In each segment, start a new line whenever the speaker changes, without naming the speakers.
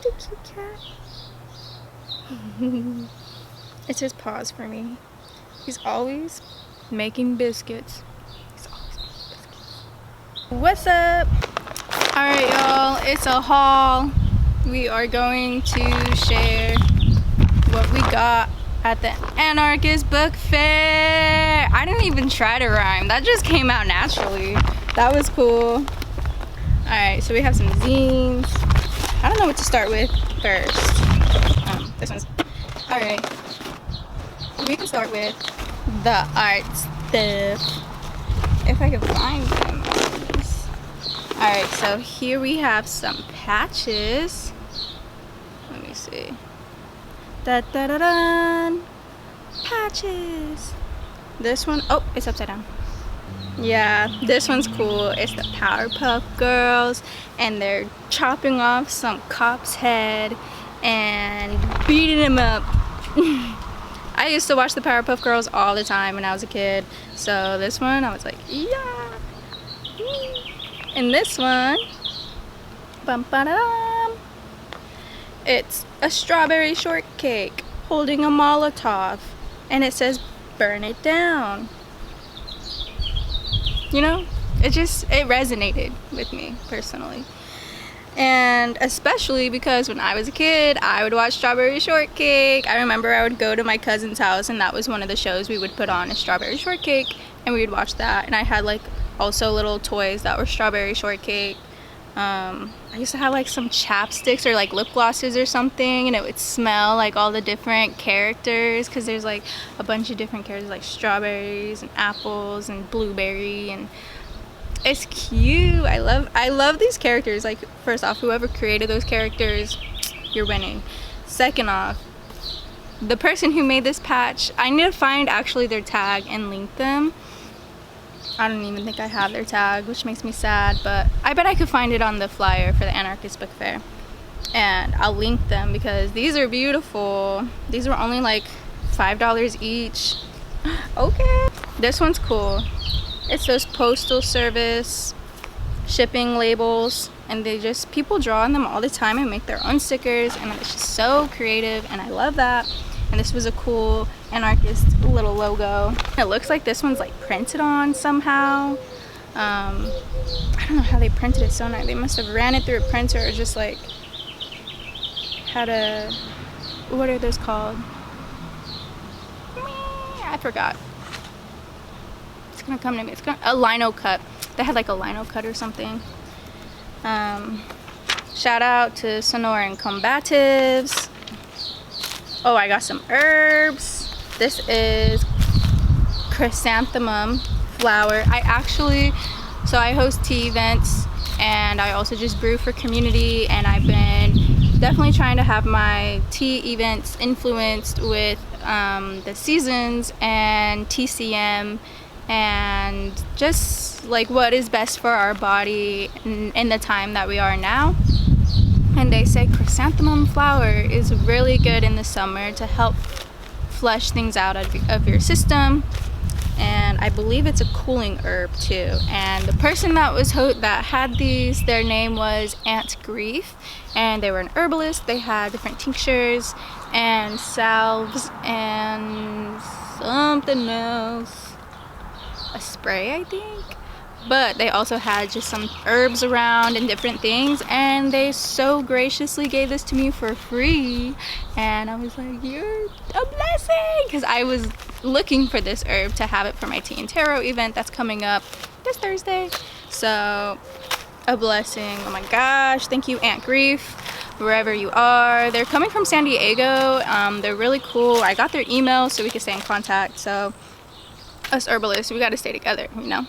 He's a cute cat. It's his paws for me. He's always making biscuits. What's up? Alright y'all, it's a haul. We are going to share what we got at the Anarchist Bookfair. I didn't even try to rhyme. That just came out naturally. That was cool. Alright, so we have some zines. I don't know what to start with first. This one's... Alright. We can start with the art stuff. If I can find them. Alright, so here we have some patches. Let me see. Da-da-da-dun! Patches! This one, oh, it's upside down. Yeah, this one's cool. It's the Powerpuff Girls, and they're chopping off some cop's head and beating him up. I used to watch the Powerpuff Girls all the time when I was a kid, so this one I was like, yeah. And this one, bum-ba-da-dum, it's a strawberry shortcake holding a Molotov, and it says burn it down. You know, it resonated with me personally. And especially because when I was a kid, I would watch Strawberry Shortcake. I remember I would go to my cousin's house, and that was one of the shows we would put on, is Strawberry Shortcake, and we would watch that. And I had like also little toys that were Strawberry Shortcake. I used to have like some chapsticks or like lip glosses or something, and it would smell like all the different characters, because there's like a bunch of different characters like strawberries and apples and blueberry, and it's cute. I love these characters. Like, first off, whoever created those characters, you're winning. Second off, the person who made this patch, I need to find actually their tag and link them. I don't even think I have their tag, which makes me sad, but I bet I could find it on the flyer for the Anarchist Book Fair. And I'll link them because these are beautiful. These were only like $5 each. Okay. This one's cool. It's those postal service shipping labels, and people draw on them all the time and make their own stickers, and it's just so creative, and I love that. And this was a cool anarchist little logo. It looks like this one's like printed on somehow. I don't know how they printed it so nice. They must have ran it through a printer, or just like had a, what are those called? I forgot. It's gonna come to me. It's a lino cut. They had like a lino cut or something. Shout out to Sonoran Combatives. Oh, I got some herbs. This is chrysanthemum flower. I host tea events, and I also just brew for community, and I've been definitely trying to have my tea events influenced with the seasons and TCM, and just like what is best for our body in the time that we are now. And they say chrysanthemum flower is really good in the summer to help flush things out of your system, and I believe it's a cooling herb too. And the person that had these, their name was Aunt Grief, and they were an herbalist. They had different tinctures and salves and something else, a spray I think, but they also had just some herbs around and different things, and they so graciously gave this to me for free, and I was like, you're a blessing, because I was looking for this herb to have it for my tea and tarot event that's coming up this Thursday. So a blessing. Oh my gosh, thank you Aunt Grief, wherever you are. They're coming from San Diego. They're really cool. I got their email so we could stay in contact. So us herbalists, we got to stay together, you know.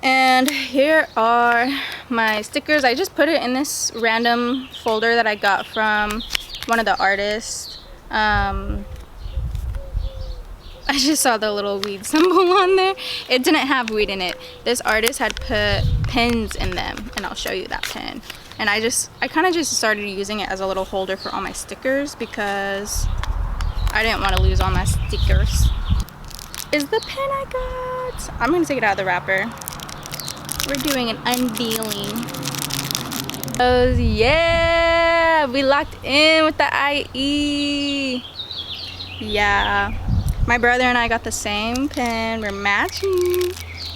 And here are my stickers. I just put it in this random folder that I got from one of the artists. I just saw the little weed symbol on there. It didn't have weed in it. This artist had put pins in them, and I'll show you that pin. And I kind of just started using it as a little holder for all my stickers, because I didn't want to lose all my stickers. Is the pin I got? I'm gonna take it out of the wrapper. We're doing an unveiling. Oh yeah! We locked in with the IE. Yeah. My brother and I got the same pen. We're matching.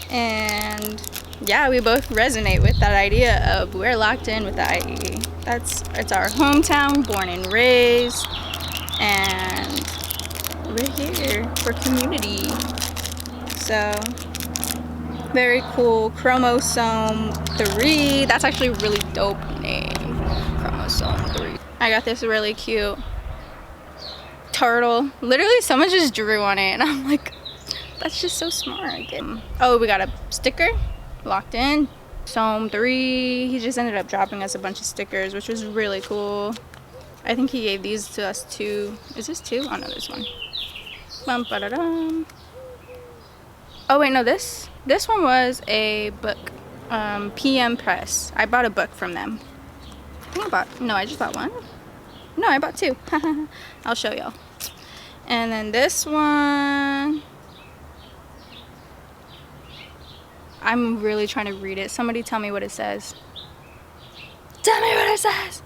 And yeah, we both resonate with that idea of we're locked in with the IE. It's our hometown, born and raised. And we're here for community. So very cool. Chromosome 3. That's actually a really dope name. Chromosome 3. I got this really cute turtle. Literally someone just drew on it and I'm like, that's just so smart. Oh, we got a sticker. Locked in. Chromosome 3. He just ended up dropping us a bunch of stickers, which was really cool. I think he gave these to us too. Is this two? Oh no, there's one. Bum, ba-da-dum. Oh wait, no, this one was a book. pmpress. I bought a book from them. I just bought one. No, I bought two. I'll show y'all. And then this one, I'm really trying to read it. Somebody tell me what it says. Tell me what it says.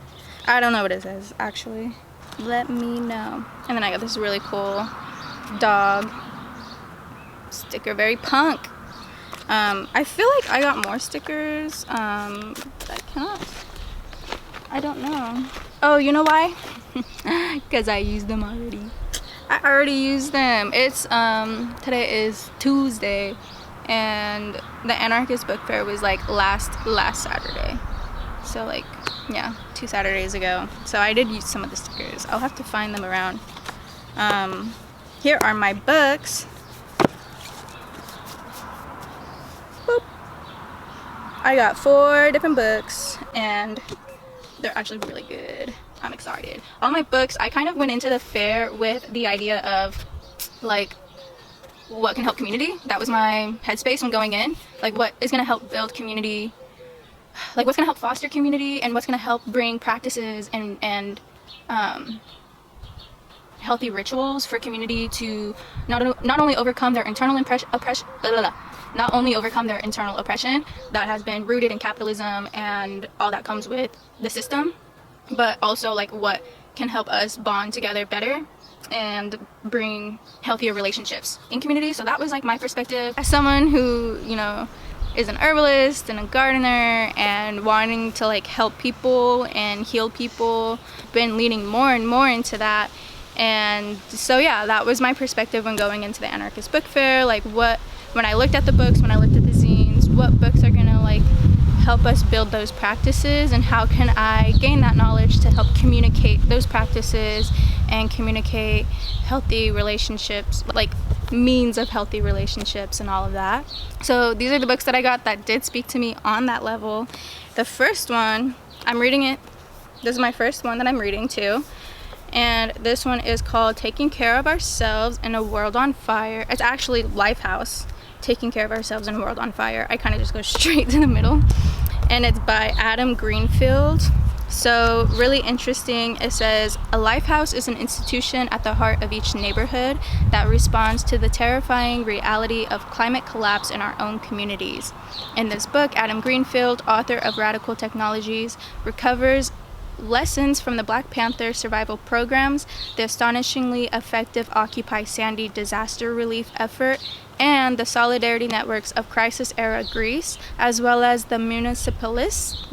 I don't know what it says, actually. Let me know. And then I got this really cool dog sticker, very punk. I feel like I got more stickers. I don't know. Oh, you know why? Because I used them already. I already used them. It's today is Tuesday, and the Anarchist Bookfair was like last Saturday. So like, yeah, 2 Saturdays ago. So I did use some of the stickers. I'll have to find them around. Here are my books. Boop. I got 4 different books, and they're actually really good. I'm excited. All my books, I kind of went into the fair with the idea of like what can help community. That was my headspace when going in. Like what is going to help build community, like what's going to help foster community, and what's going to help bring practices and healthy rituals for community to not only overcome their internal oppression that has been rooted in capitalism and all that comes with the system, but also like what can help us bond together better and bring healthier relationships in community. So that was like my perspective as someone who, you know, is an herbalist and a gardener and wanting to like help people and heal people. Been leaning more and more into that. And so yeah, that was my perspective when going into the Anarchist Book Fair. Like when I looked at the books, when I looked at the zines, what books are gonna like help us build those practices, and how can I gain that knowledge to help communicate those practices and communicate healthy relationships, like means of healthy relationships and all of that. So these are the books that I got that did speak to me on that level. The first one, I'm reading it. This is my first one that I'm reading too. And this one is called Taking Care of Ourselves in a World on Fire. It's actually Lifehouse, Taking Care of Ourselves in a World on Fire. I kind of just go straight to the middle. And it's by Adam Greenfield. So really interesting. It says, a lifehouse is an institution at the heart of each neighborhood that responds to the terrifying reality of climate collapse in our own communities. In this book, Adam Greenfield, author of Radical Technologies, recovers lessons from the Black Panther survival programs, the astonishingly effective Occupy Sandy disaster relief effort, and the solidarity networks of crisis-era Greece, as well as the municipalists,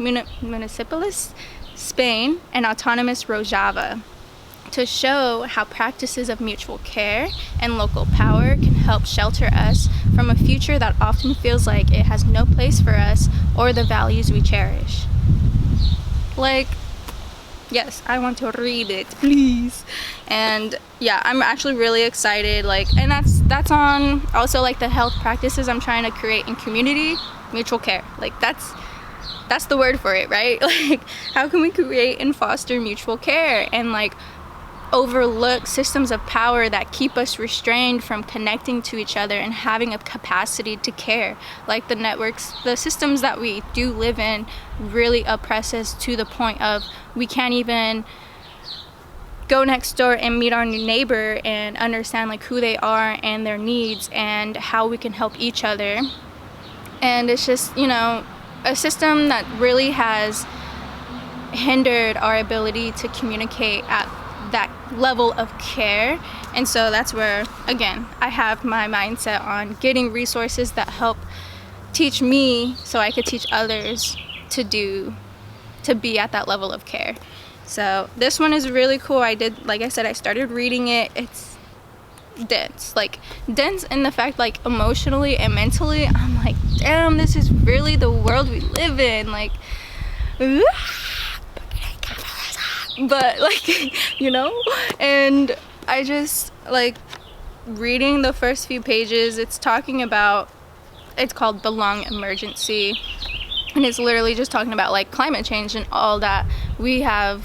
Spain, and autonomous Rojava, to show how practices of mutual care and local power can help shelter us from a future that often feels like it has no place for us or the values we cherish. Like, yes, I want to read it, please. And yeah, I'm actually really excited. Like, and that's on also like the health practices I'm trying to create in community, mutual care. Like that's the word for it, right? Like, how can we create and foster mutual care and like overlook systems of power that keep us restrained from connecting to each other and having a capacity to care? Like the networks, the systems that we do live in really oppress us to the point of we can't even go next door and meet our new neighbor and understand like who they are and their needs and how we can help each other. And it's just, you know, a system that really has hindered our ability to communicate at that level of care. And so that's where, again, I have my mindset on getting resources that help teach me so I could teach others to be at that level of care. So this one is really cool. Like I said, I started reading it. It's dense in the fact, like, emotionally and mentally, I'm like, damn, this is really the world we live in. Like, but like, you know, and I just like reading the first few pages. It's called The Long Emergency, and it's literally just talking about like climate change and all that we have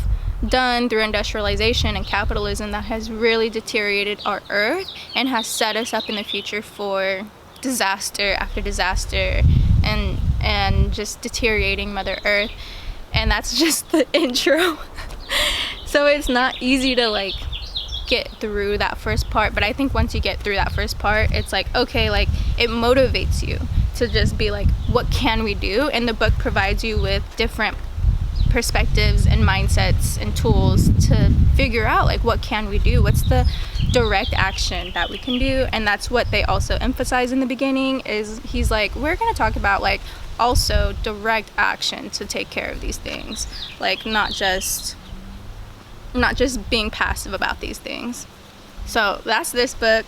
done through industrialization and capitalism that has really deteriorated our earth and has set us up in the future for disaster after disaster and just deteriorating Mother Earth. And that's just the intro. So it's not easy to like get through that first part, but I think once you get through that first part, it's like, okay, like it motivates you to just be like, what can we do? And the book provides you with different perspectives and mindsets and tools to figure out like, what can we do? What's the direct action that we can do? And that's what they also emphasize in the beginning, is he's like, we're going to talk about like also direct action to take care of these things, like not just being passive about these things. So that's this book.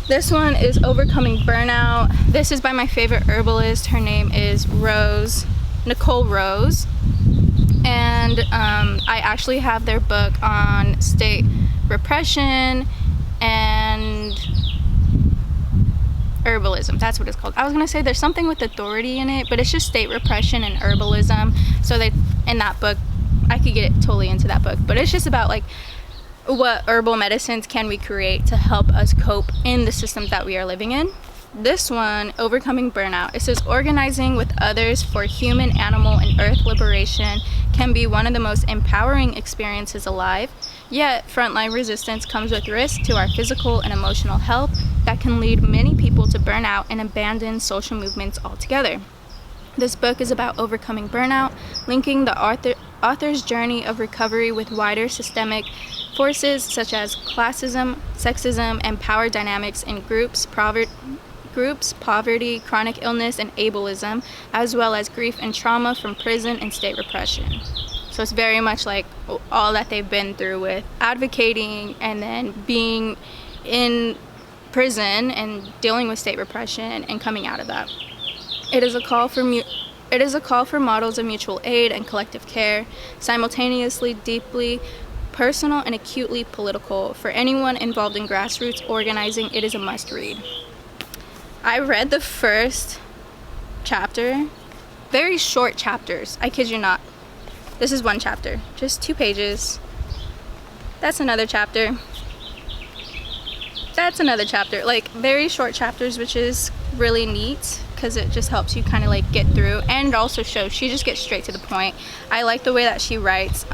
This one is Overcoming Burnout. This is by my favorite herbalist. Her name is Nicole Rose. And I actually have their book on state repression and herbalism. That's what it's called. I was gonna say there's something with authority in it, but it's just state repression and herbalism. So in that book, I could get totally into that book, but it's just about like what herbal medicines can we create to help us cope in the system that we are living in. This one, Overcoming Burnout, it says organizing with others for human, animal, and earth liberation can be one of the most empowering experiences alive. Yet, frontline resistance comes with risk to our physical and emotional health that can lead many people to burn out and abandon social movements altogether. This book is about overcoming burnout, linking the author's journey of recovery with wider systemic forces such as classism, sexism, and power dynamics in groups, poverty, chronic illness, and ableism, as well as grief and trauma from prison and state repression. So it's very much like all that they've been through with advocating and then being in prison and dealing with state repression and coming out of that. It is a call for models of mutual aid and collective care, simultaneously deeply personal and acutely political. For anyone involved in grassroots organizing, it is a must read. I read the first chapter, very short chapters, I kid you not. This is one chapter, just 2 pages. That's another chapter. That's another chapter, like very short chapters, which is really neat because it just helps you kind of like get through, and it also shows she just gets straight to the point. I like the way that she writes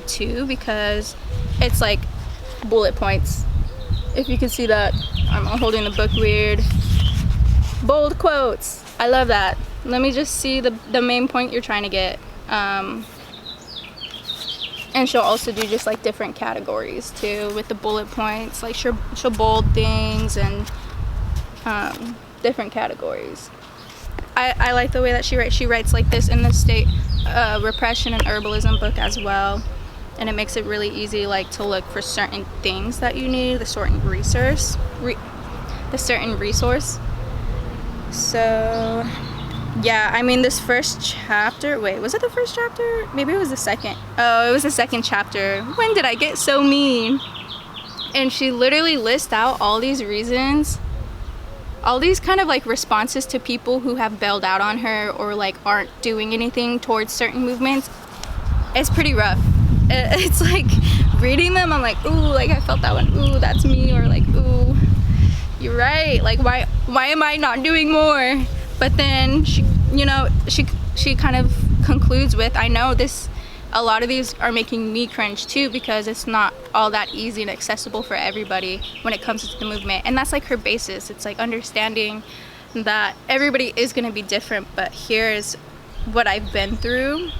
too, because it's like bullet points. If you can see that, I'm holding the book weird. Bold quotes, I love that. Let me just see the main point you're trying to get. And she'll also do just like different categories too with the bullet points, like she'll bold things and different categories. I like the way that she writes. She writes like this in the state repression and herbalism book as well, and it makes it really easy like to look for certain things that you need, the certain resource. So yeah, I mean, this first chapter, wait, was it the first chapter? Maybe it was the second. Oh, it was the second chapter. When did I get so mean? And she literally lists out all these reasons, all these kind of like responses to people who have bailed out on her or like aren't doing anything towards certain movements. It's pretty rough. It's like reading them, I'm like, ooh, like I felt that one. Ooh, that's me. Or like, ooh, you're right. Like, why am I not doing more? But then she kind of concludes with, I know a lot of these are making me cringe too, because it's not all that easy and accessible for everybody when it comes to the movement. And that's like her basis. It's like understanding that everybody is going to be different, but here's what I've been through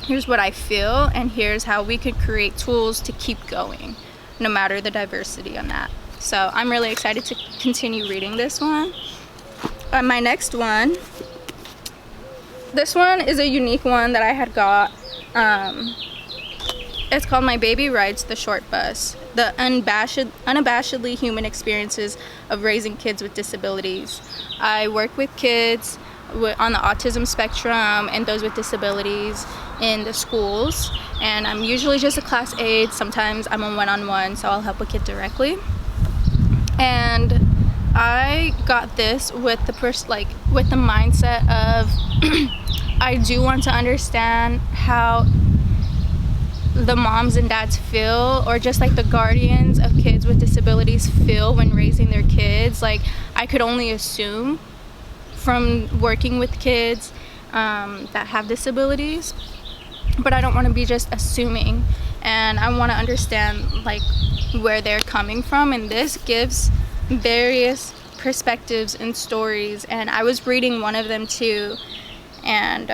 here's what I feel, and here's how we could create tools to keep going, no matter the diversity on that. So I'm really excited to continue reading this one. My next one, this one is a unique one that I had got. It's called My Baby Rides the Short Bus, the unabashedly human experiences of raising kids with disabilities. I work with kids on the autism spectrum and those with disabilities in the schools, and I'm usually just a class aide. Sometimes I'm a one-on-one, so I'll help a kid directly. And I got this with with the mindset of I do want to understand how the moms and dads feel, or just like the guardians of kids with disabilities feel when raising their kids. Like, I could only assume from working with kids that have disabilities, but I don't want to be just assuming, and I want to understand like where they're coming from, and this gives various perspectives and stories. And I was reading one of them too, and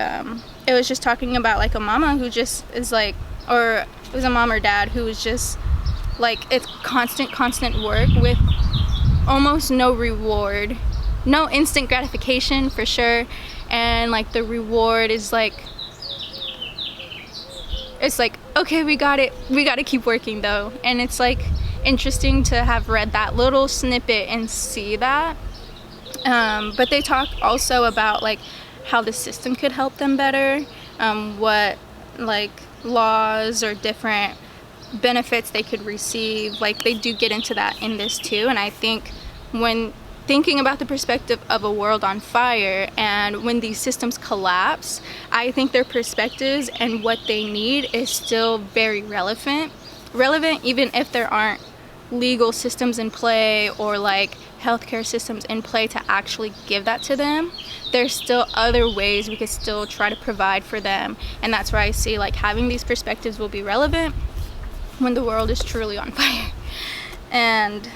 it was just talking about like a mama who just is like, or it was a mom or dad who was just like, it's constant work with almost no reward, no instant gratification for sure, and like the reward is like, it's like, okay, we got to keep working though. And it's like interesting to have read that little snippet and see that. But they talk also about like how the system could help them better, what like laws or different benefits they could receive. Like, they do get into that in this too. And I think when thinking about the perspective of a world on fire, and when these systems collapse, I think their perspectives and what they need is still very relevant even if there aren't legal systems in play or like healthcare systems in play to actually give that to them. There's still other ways we could still try to provide for them, and that's where I see like having these perspectives will be relevant when the world is truly on fire. And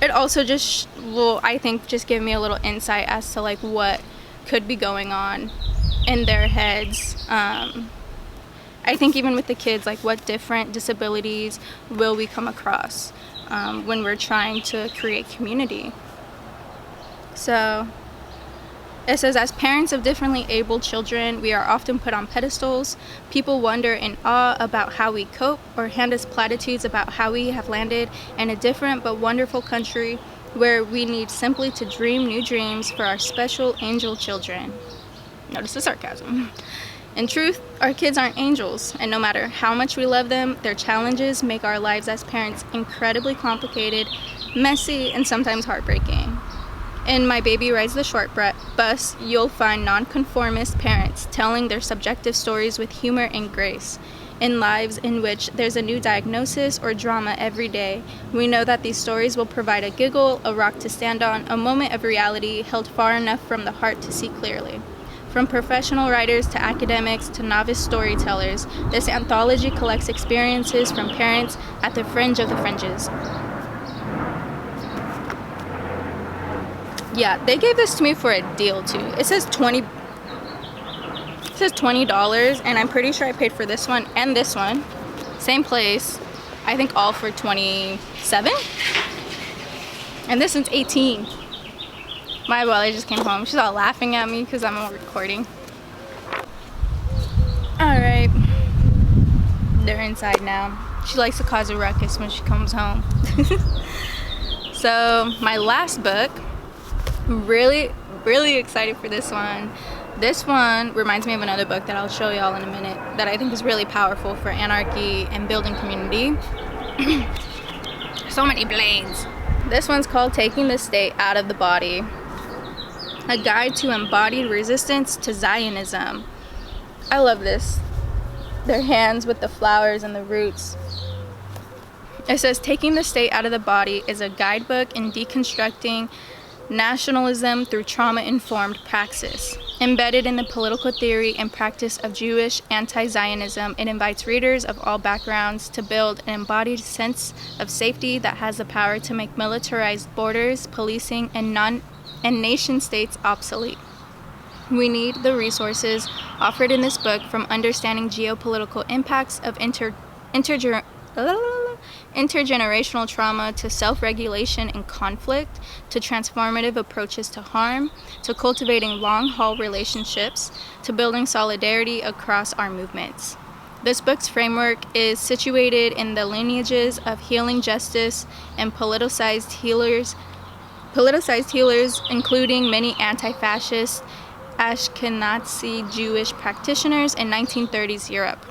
it also just will, I think, just give me a little insight as to like what could be going on in their heads. I think even with the kids, like what different disabilities will we come across when we're trying to create community. So it says, as parents of differently abled children, we are often put on pedestals. People wonder in awe about how we cope, or hand us platitudes about how we have landed in a different but wonderful country where we need simply to dream new dreams for our special angel children. Notice the sarcasm. In truth, our kids aren't angels, and no matter how much we love them, their challenges make our lives as parents incredibly complicated, messy, and sometimes heartbreaking. In My Baby Rides the Short Bus, you'll find nonconformist parents telling their subjective stories with humor and grace. In lives in which there's a new diagnosis or drama every day, we know that these stories will provide a giggle, a rock to stand on, a moment of reality held far enough from the heart to see clearly. From professional writers to academics to novice storytellers, this anthology collects experiences from parents at the fringe of the fringes. Yeah, they gave this to me for a deal too. It says $20, and I'm pretty sure I paid for this one and this one. Same place. I think all for $27. And this one's $18. My abuela just came home. She's all laughing at me because I'm recording. Alright. They're inside now. She likes to cause a ruckus when she comes home. So, my last book, really excited for this one. This one reminds me of another book that I'll show y'all in a minute that I think is really powerful for anarchy and building community. So many blades. This one's called Taking the State Out of the Body, a guide to embodied resistance to Zionism. I love this. Their hands with the flowers and the roots. It says, Taking the State Out of the Body is a guidebook in deconstructing nationalism through trauma-informed praxis. Embedded in the political theory and practice of Jewish anti-Zionism, it invites readers of all backgrounds to build an embodied sense of safety that has the power to make militarized borders, policing, and nation states obsolete. We need the resources offered in this book, from understanding geopolitical impacts of intergenerational trauma to self-regulation and conflict, to transformative approaches to harm, to cultivating long-haul relationships, to building solidarity across our movements. This book's framework is situated in the lineages of healing justice and politicized healers, including many anti-fascist Ashkenazi Jewish practitioners in 1930s Europe.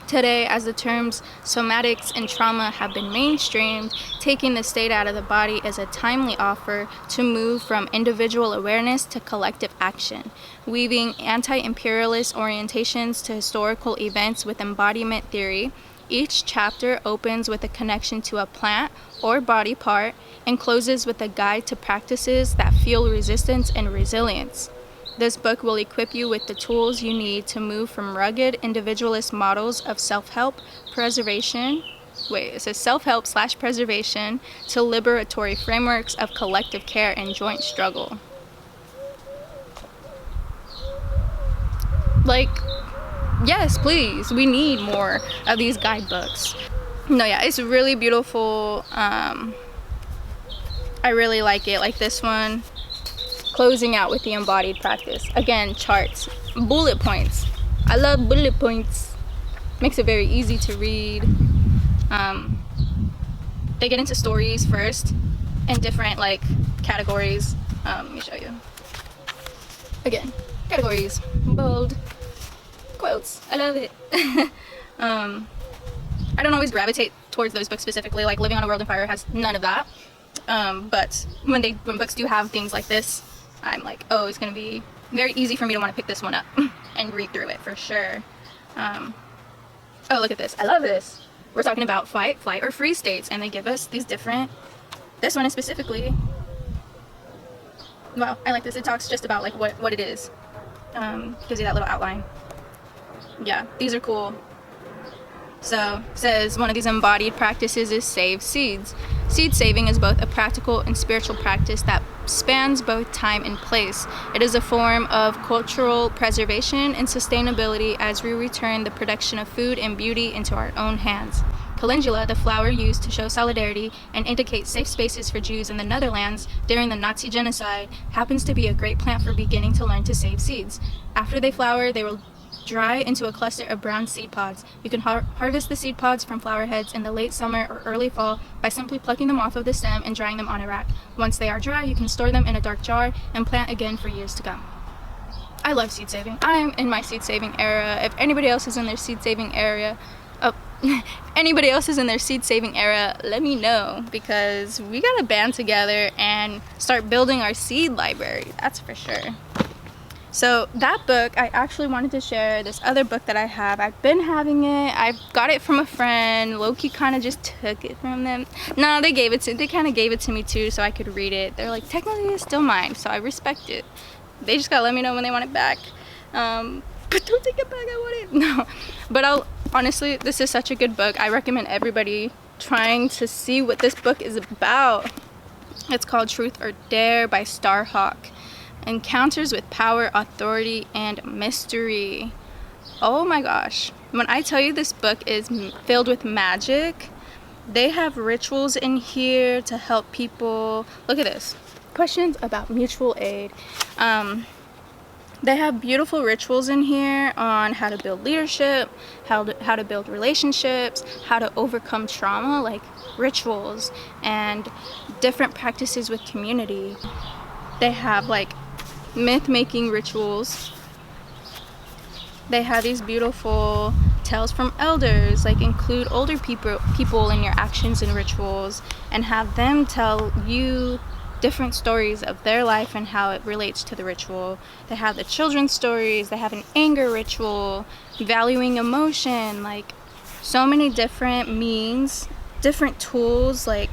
Today, as the terms somatics and trauma have been mainstreamed, taking the state out of the body is a timely offer to move from individual awareness to collective action, weaving anti-imperialist orientations to historical events with embodiment theory. Each chapter opens with a connection to a plant or body part and closes with a guide to practices that fuel resistance and resilience. This book will equip you with the tools you need to move from rugged individualist models of self-help preservation to liberatory frameworks of collective care and joint struggle. Like, yes, please, we need more of these guidebooks. No, yeah, it's really beautiful. I really like it. Like this one, closing out with the embodied practice. Again, charts, bullet points. I love bullet points. Makes it very easy to read. They get into stories first in different like categories. Let me show you. Again, categories, bold, quotes. I love it. I don't always gravitate towards those books specifically. Like Living on a World in Fire has none of that. But when books do have things like this, I'm like, oh, it's gonna be very easy for me to want to pick this one up and read through it for sure. Oh, look at this. I love this. We're talking about fight, flight, or freeze states, and they give us these different. This one is specifically. Wow, I like this. It talks just about like what it is. Gives you that little outline. Yeah, these are cool. So, it says one of these embodied practices is save seeds. Seed saving is both a practical and spiritual practice that spans both time and place. It is a form of cultural preservation and sustainability as we return the production of food and beauty into our own hands. Calendula, the flower used to show solidarity and indicate safe spaces for Jews in the Netherlands during the Nazi genocide, happens to be a great plant for beginning to learn to save seeds. After they flower, they will dry into a cluster of brown seed pods. You can harvest the seed pods from flower heads in the late summer or early fall by simply plucking them off of the stem and drying them on a rack. Once they are dry, you can store them in a dark jar and plant again for years to come. I love seed saving. I'm in my seed saving era. If anybody else is in their seed saving era, let me know, because we gotta band together and start building our seed library. That's for sure. So that book, I actually wanted to share this other book that I have. I've been having it. I got it from a friend. Low-key kind of just took it from them. No, they kind of gave it to me too so I could read it. They're like, technically it's still mine, so I respect it. They just gotta let me know when they want it back. But don't take it back, I want it. No, but honestly, this is such a good book. I recommend everybody trying to see what this book is about. It's called Truth or Dare by Starhawk. Encounters with power, authority, and mystery. Oh my gosh. When I tell you this book is filled with magic, they have rituals in here to help people. Look at this. Questions about mutual aid. They have beautiful rituals in here on how to build leadership, how to build relationships, how to overcome trauma, like rituals, and different practices with community. They have like myth-making rituals. They have these beautiful tales from elders, like include older people in your actions and rituals and have them tell you different stories of their life and how it relates to the ritual. They have the children's stories. They have an anger ritual, valuing emotion, like so many different means, different tools, like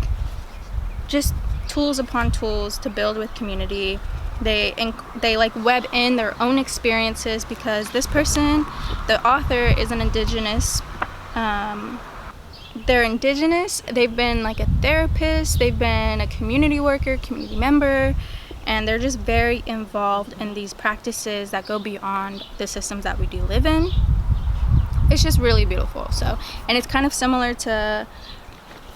just tools upon tools to build with community. They like web in their own experiences, because this person, the author, is an indigenous. They're indigenous. They've been like a therapist. They've been a community worker, community member, and they're just very involved in these practices that go beyond the systems that we do live in. It's just really beautiful. So, and it's kind of similar to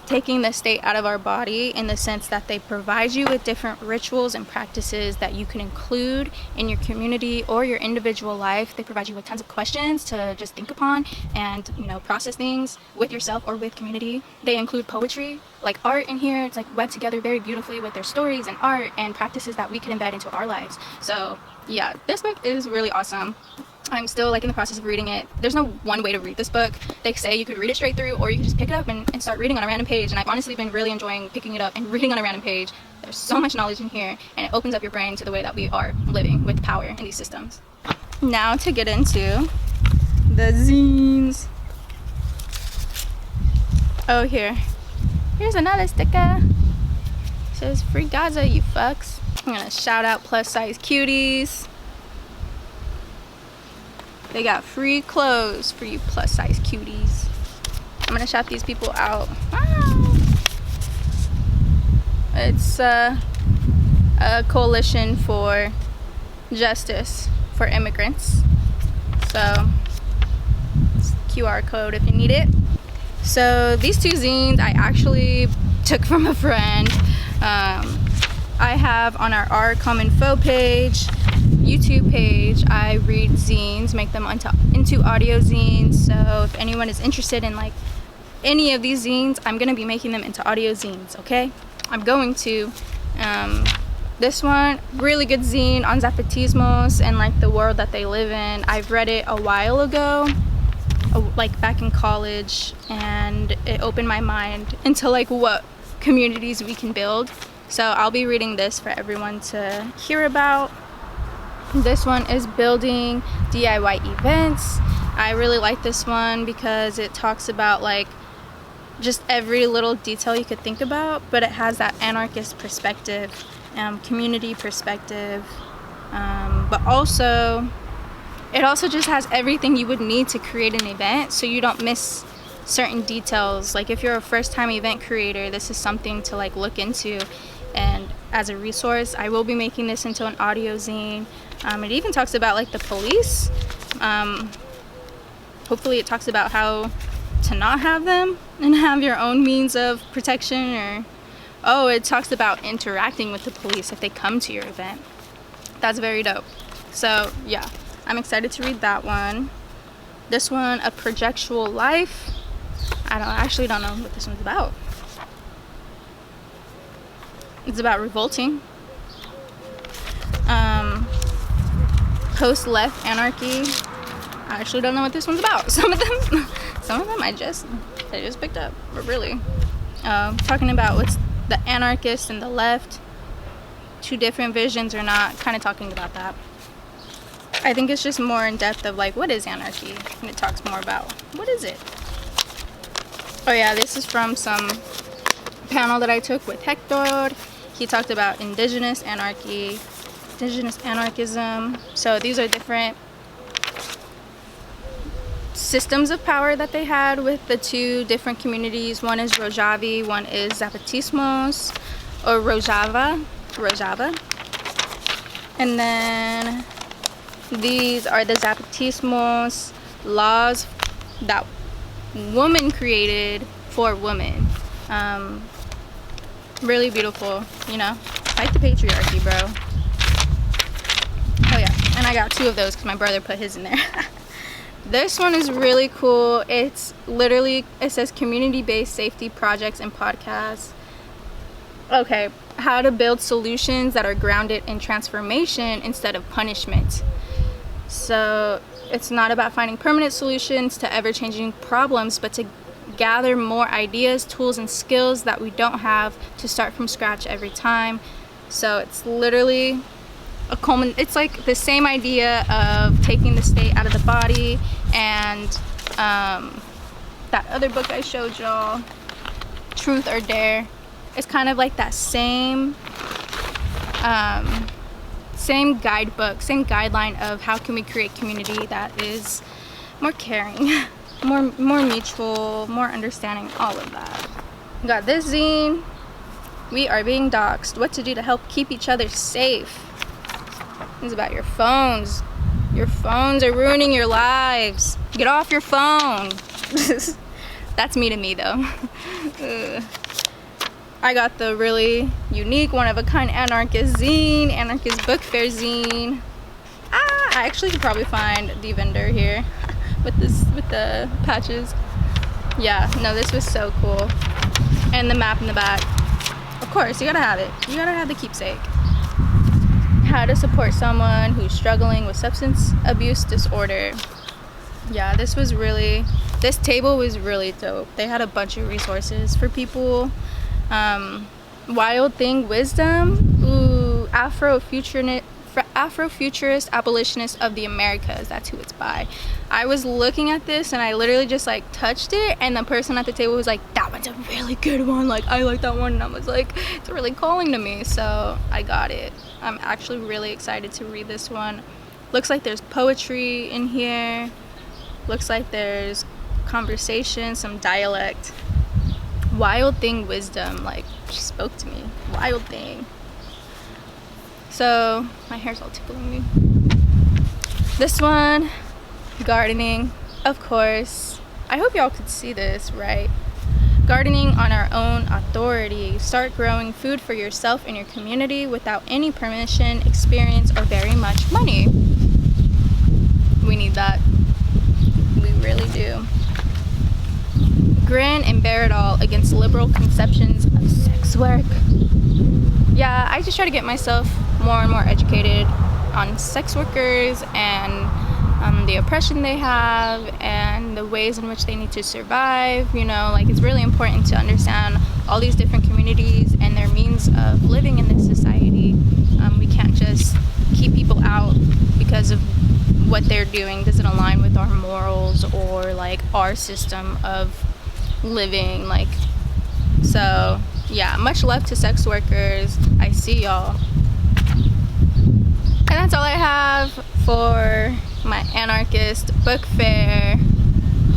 taking the state out of our body in the sense that they provide you with different rituals and practices that you can include in your community or your individual life. They provide you with tons of questions to just think upon and, you know, process things with yourself or with community. They include poetry, like art in here. It's like webbed together very beautifully with their stories and art and practices that we can embed into our lives. So yeah, this book is really awesome. I'm still like in the process of reading it. There's no one way to read this book. They say you could read it straight through, or you can just pick it up and start reading on a random page. And I've honestly been really enjoying picking it up and reading on a random page. There's so much knowledge in here, and it opens up your brain to the way that we are living with power in these systems. Now to get into the zines. Oh, here's another sticker. It says "Free Gaza, you fucks." I'm gonna shout out Plus Size Cuties. They got free clothes for you plus size cuties. I'm gonna shout these people out. It's a coalition for justice for immigrants. So it's QR code if you need it. So these two zines I actually took from a friend. I have on our Common Foe page, YouTube page, I read zines, make them into audio zines. So if anyone is interested in like any of these zines, I'm gonna be making them into audio zines, okay? I'm going to. This one, really good zine on Zapatismos and like the world that they live in. I've read it a while ago, like back in college, and it opened my mind into like what communities we can build. So I'll be reading this for everyone to hear about. This one is building DIY events. I really like this one because it talks about like just every little detail you could think about, but it has that anarchist perspective, community perspective, but also it also just has everything you would need to create an event, so you don't miss certain details. Like if you're a first-time event creator, this is something to like look into. And as a resource, I will be making this into an audio zine. It even talks about like the police. Hopefully it talks about how to not have them and have your own means of protection, or it talks about interacting with the police if they come to your event. That's very dope. So yeah, I'm excited to read that one. This one, A Projectual Life. I actually don't know what this one's about. It's about revolting. Post-left anarchy. I actually don't know what this one's about. Some of them I just picked up, but really. Talking about what's the anarchist and the left. Two different visions or not, kind of talking about that. I think it's just more in depth of like, what is anarchy? And it talks more about, what is it? Oh yeah, this is from some panel that I took with Hector. He talked about indigenous anarchy, indigenous anarchism. So these are different systems of power that they had with the two different communities. One is Rojava, one is Zapatismos, or Rojava. And then these are the Zapatismos laws that women created for women. Really beautiful, you know, fight the patriarchy, bro. Oh yeah, and I got two of those because my brother put his in there. This one is really cool. It's literally, it says community-based safety projects and podcasts. Okay, how to build solutions that are grounded in transformation instead of punishment. So it's not about finding permanent solutions to ever-changing problems, but to gather more ideas, tools, and skills that we don't have to start from scratch every time. So it's literally it's like the same idea of taking the state out of the body, and that other book I showed y'all, Truth or Dare, it's kind of like that same guidebook, same guideline of how can we create community that is more caring, more mutual, more understanding, all of that. Got this zine, We are being doxxed. What to do to help keep each other safe. This is about your phones. Your phones are ruining your lives. Get off your phone. That's me to me though. I got the really unique, one-of-a-kind anarchist zine, anarchist bookfair zine. I actually could probably find the vendor here with the patches. Yeah, no, this was so cool. And the map in the back. Of course, you gotta have it. You gotta have the keepsake. How to support someone who's struggling with substance abuse disorder. Yeah, this table was really dope. They had a bunch of resources for people. Wild Thing Wisdom. Ooh, Afrofuturist Abolitionist of the Americas. That's who it's by. I was looking at this and I literally just like touched it, and the person at the table was like, that one's a really good one, like I like that one, and I was like, it's really calling to me, so I got it. I'm actually really excited to read this one. Looks like there's poetry in here, looks like there's conversation, some dialect. Wild Thing Wisdom, like she spoke to me. Wild Thing. So my hair's all tickling me. This one, gardening, of course. I hope y'all could see this, right? Gardening on our own authority. Start growing food for yourself and your community without any permission, experience, or very much money. We need that. We really do. Grin and bear it all against liberal conceptions of sex work. Yeah, I just try to get myself more and more educated on sex workers and the oppression they have and the ways in which they need to survive. You know, like it's really important to understand all these different communities and their means of living in this society. We can't just keep people out because of what they're doing doesn't align with our morals or like our system of living. Like, so yeah, much love to sex workers. I see y'all. And that's all I have for my anarchist book fair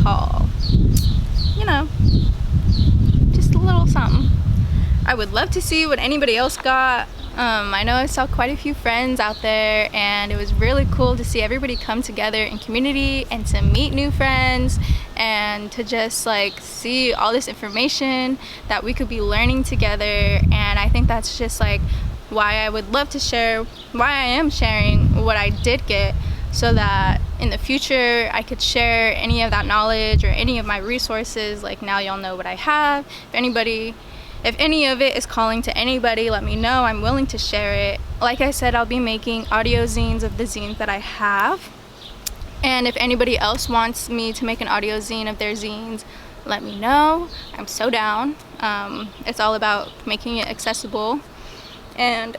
haul. You know, just a little something. I would love to see what anybody else got. I know I saw quite a few friends out there, and it was really cool to see everybody come together in community and to meet new friends and to just like see all this information that we could be learning together. And I think that's just like why I would love to share, why I am sharing what I did get, so that in the future I could share any of that knowledge or any of my resources. Like now y'all know what I have. If any of it is calling to anybody, let me know. I'm willing to share it. Like I said, I'll be making audio zines of the zines that I have. And if anybody else wants me to make an audio zine of their zines, let me know. I'm so down. It's all about making it accessible. And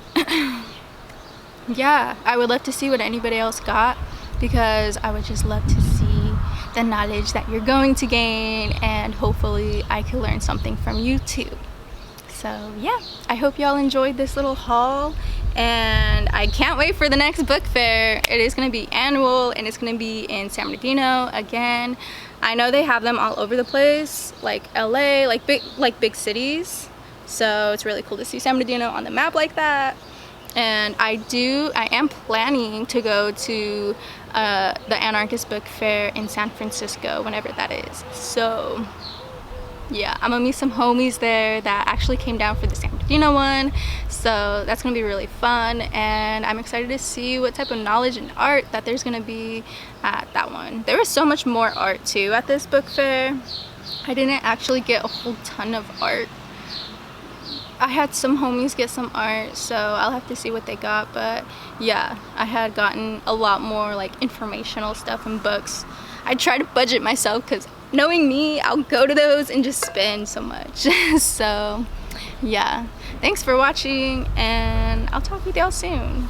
yeah, I would love to see what anybody else got, because I would just love to see the knowledge that you're going to gain, and hopefully I can learn something from you too. So yeah, I hope y'all enjoyed this little haul, and I can't wait for the next book fair. It is going to be annual, and it's going to be in San Bernardino again. I know they have them all over the place, like LA, like big cities. So it's really cool to see San Bernardino on the map like that. And I am planning to go to the Anarchist Bookfair in San Francisco whenever that is. So yeah, I'm gonna meet some homies there that actually came down for the San Bernardino one. So that's gonna be really fun, and I'm excited to see what type of knowledge and art that there's gonna be at that one. There was so much more art too at this book fair. I didn't actually get a whole ton of art. I had some homies get some art, so I'll have to see what they got. But yeah, I had gotten a lot more like informational stuff and books. I try to budget myself, because knowing me, I'll go to those and just spend so much. So yeah, thanks for watching, and I'll talk with y'all soon.